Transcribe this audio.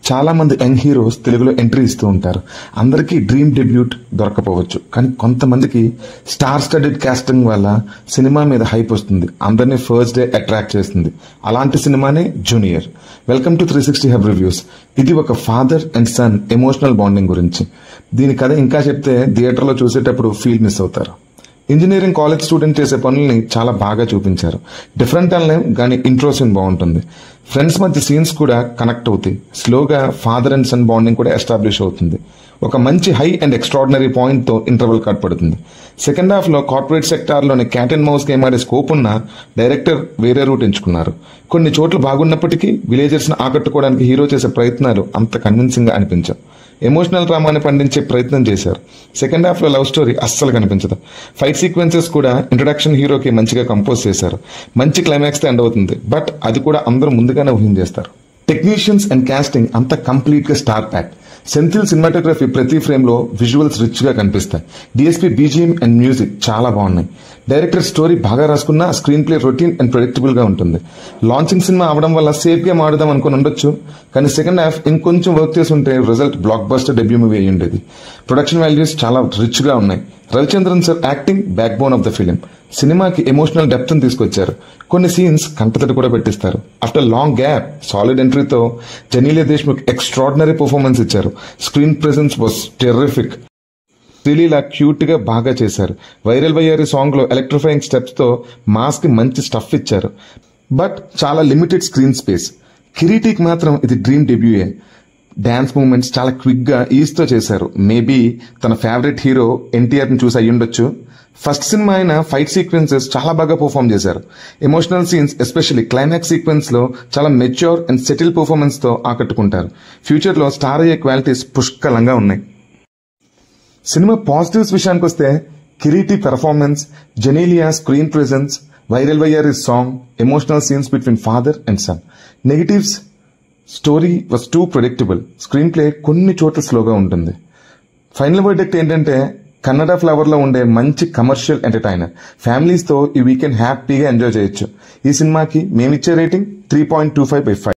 చాలా మంది young heroes తెలుగులో ఎంట్రీ ఇస్తూ ఉంటారు. అందరికీ డ్రీమ్ డెబ్యూట్ దొరకపోవచ్చు, కానీ కొంతమందికి స్టార్ స్టడెడ్ కాస్టింగ్ వల్ల సినిమా మీద హైప్ వస్తుంది, అందరినీ ఫస్ట్ డే అట్రాక్ట్ చేస్తుంది. అలాంటి సినిమానే Junior. Welcome to 360 hub reviews. ఇది ఒక father and son emotional bonding గురించి. దీని కథ ఇంకా చెప్తే థియేటర్లో చూసేటప్పుడు ఫీల్ మిస్ అవుతారు. ఇంజనీరింగ్ కాలేజ్ స్టూడెంట్ చేసే పనుల్ని చాలా బాగా చూపించారు. డిఫరెంట్ అన్లేం కానీ ఇంట్రో సీన్ బాగుంటుంది. ఫ్రెండ్స్ మధ్య సీన్స్ కూడా కనెక్ట్ అవుతాయి. స్లోగా ఫాదర్ అండ్ సన్ బాండింగ్ కూడా ఎస్టాబ్లిష్ అవుతుంది. ఒక మంచి హై అండ్ ఎక్స్ట్రాడినరీ పాయింట్ తో ఇంటర్వెల్ కట్ పడుతుంది. సెకండ్ హాఫ్ లో కార్పొరేట్ సెక్టార్ లోని క్యాట్ అండ్ మౌస్ గేమ్ ఆడే స్కోప్ ఉన్న డైరెక్టర్ వేరే రూట్ ఎంచుకున్నారు. కొన్ని చోట్ల బాగున్నప్పటికీ విలేజర్స్ ను ఆకట్టుకోవడానికి హీరో చేసే ప్రయత్నాలు అంత కన్విన్సింగ్ గా అనిపించావు. ఎమోషనల్ డ్రామాని పండించే ప్రయత్నం చేశారు. సెకండ్ హాఫ్ లో లవ్ స్టోరీ అస్సలు కనిపించదు. ఫైట్ సీక్వెన్సెస్ కూడా ఇంట్రొడక్షన్ హీరోకి మంచిగా కంపోజ్ చేశారు. మంచి క్లైమాక్స్ తో ఎండ్ అవుతుంది, బట్ అది కూడా అందరూ ముందుగానే ఊహించేస్తారు. టెక్నీషియన్స్ అండ్ కాస్టింగ్ అంతా కంప్లీట్ గా స్టార్ ప్యాక్. సెంథిల్ సినిమాటోగ్రఫీ ప్రతి ఫ్రేమ్ లో విజువల్స్ రిచ్ గా కనిపిస్తాయి. డిఎస్పీ బీజిఎం అండ్ మ్యూజిక్ చాలా బాగున్నాయి. డైరెక్టర్ స్టోరీ బాగా రాసుకున్నా screenplay routine and predictable గా ఉంటుంది. లాంచింగ్ సినిమా అవడం వల్ల సేఫ్ గా ఆడదాం అనుకుని ఉండొచ్చు, కానీ సెకండ్ హాఫ్ ఇంకొంచెం వర్క్ చేసి ఉంటే result blockbuster debut movie అయ్యి ఉండేది. ప్రొడక్షన్ వాల్యూస్ చాలా రిచ్ గా ఉన్నాయి. Ravichandran sir acting backbone of the film. సినిమాకి ఎమోషనల్ డెప్త్ ని తీసుకొచ్చారు. కొన్ని సీన్స్ కంటతడి కూడా పెట్టిస్తారు. ఆఫ్టర్ లాంగ్ గ్యాప్ సాలిడ్ ఎంట్రీతో జనీలియా దేశ్ముఖ్ ఎక్స్ట్రాడినరీ పర్ఫార్మెన్స్ ఇచ్చారు. Screen presence was terrific. Sreeleela cute గా బాగా చేశారు. వైరల్ వయ్యారి సాంగ్ లో ఎలక్ట్రిఫైయింగ్ స్టెప్స్ తో మాస్ కి మంచి స్టఫ్ ఇచ్చారు, బట్ చాలా లిమిటెడ్ స్క్రీన్ స్పేస్. కిరీటికి మాత్రం ఇది డ్రీమ్ డెబ్యూయే. డాన్స్ మూవ్మెంట్స్ చాలా క్విక్ గా ఈజ్ తో చేశారు. మేబీ తన ఫేవరెట్ హీరో ఎన్టీఆర్ ని చూసి అయ్యుండొచ్చు. ఫస్ట్ సినిమా అయిన ఫైట్ సీక్వెన్సెస్ చాలా బాగా పర్ఫామ్ చేశారు. Emotional scenes especially climax sequence లో చాలా మెచ్యూర్ అండ్ సెటిల్ పర్ఫార్మెన్స్ తో ఆకట్టుకుంటారు. ఫ్యూచర్ లో స్టార్ అయ్యే క్వాలిటీస్ పుష్కలంగా ఉన్నాయి. సినిమా పాజిటివ్స్ విషయానికి వస్తే Kireeti performance, Genelia screen presence, viral వయ్యారి song, emotional scenes between father and son. Negatives story was too predictable. Screenplay కొన్ని చోట్ల స్లోగా ఉంటుంది. ఫైనల్ వర్డిక్ట్ ఏంటంటే కన్నడ ఫ్లవర్ లో ఉండే మంచి కమర్షియల్ ఎంటర్టైనర్. ఫ్యామిలీస్ తో ఈ వీకెండ్ హ్యాపీగా ఎంజాయ్ చేయొచ్చు. ఈ సినిమాకి మేమిచ్చే రేటింగ్ 3.25/5.